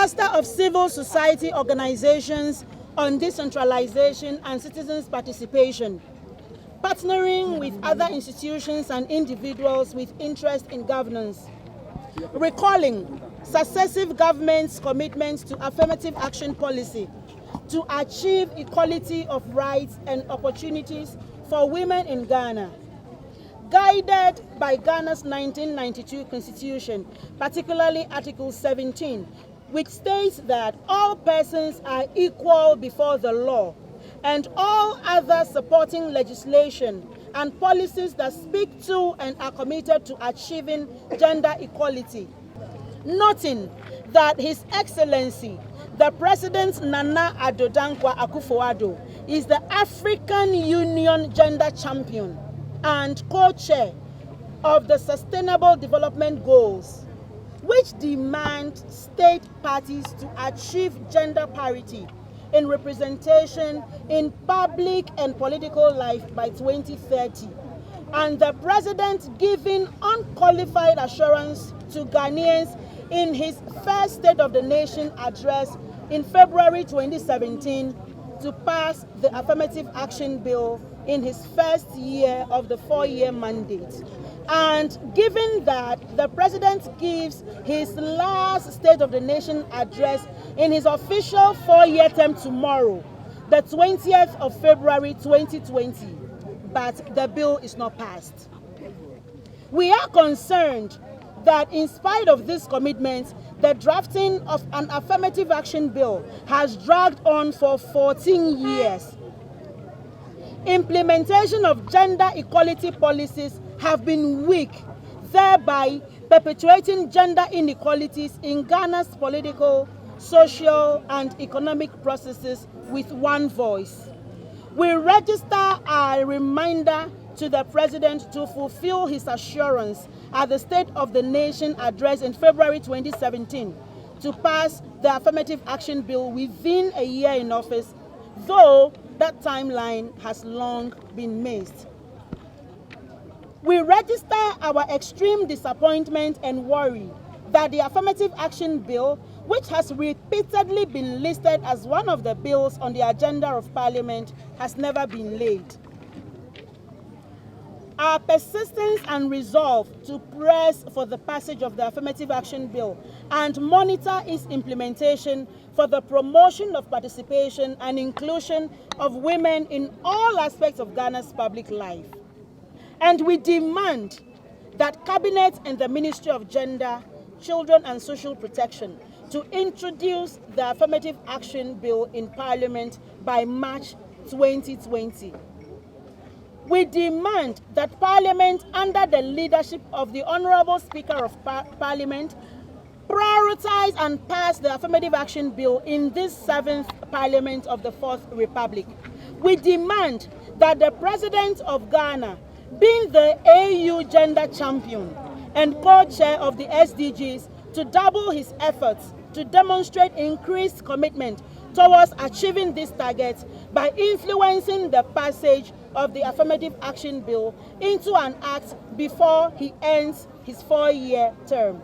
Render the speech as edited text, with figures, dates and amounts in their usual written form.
Cluster of civil society organizations on decentralization and citizens' participation, partnering with other institutions and individuals with interest in governance, recalling successive governments' commitments to affirmative action policy to achieve equality of rights and opportunities for women in Ghana, guided by Ghana's 1992 Constitution, particularly Article 17, which states that all persons are equal before the law, and all other supporting legislation and policies that speak to and are committed to achieving gender equality. Noting that His Excellency, the President Nana Addo Dankwa Akufo-Addo, is the African Union Gender Champion and co-chair of the Sustainable Development Goals, which demand state parties to achieve gender parity in representation in public and political life by 2030, and the President giving unqualified assurance to Ghanaians in his first State of the Nation address in February 2017 to pass the Affirmative Action Bill in his first year of the 4-year mandate. And given that the President gives his last State of the Nation address in his official 4-year term tomorrow, the 20th of February 2020, but the bill is not passed. We are concerned that in spite of these commitments, the drafting of an affirmative action bill has dragged on for 14 years. Implementation of gender equality policies have been weak, thereby perpetuating gender inequalities in Ghana's political, social, and economic processes with one voice. We register a reminder to the President to fulfill his assurance at the State of the Nation address in February 2017 to pass the Affirmative Action Bill within a year in office, though that timeline has long been missed. We register our extreme disappointment and worry that the Affirmative Action Bill, which has repeatedly been listed as one of the bills on the agenda of Parliament, has never been laid. Our persistence and resolve to press for the passage of the Affirmative Action Bill and monitor its implementation for the promotion of participation and inclusion of women in all aspects of Ghana's public life. And we demand that Cabinet and the Ministry of Gender, Children and Social Protection to introduce the Affirmative Action Bill in Parliament by March 2020. We demand that Parliament, under the leadership of the Honorable Speaker of Parliament, prioritize and pass the Affirmative Action Bill in this 7th Parliament of the 4th Republic. We demand that the President of Ghana, being the AU Gender Champion and co-chair of the SDGs, to double his efforts to demonstrate increased commitment towards achieving these targets by influencing the passage of the Affirmative Action Bill into an act before he ends his 4-year term.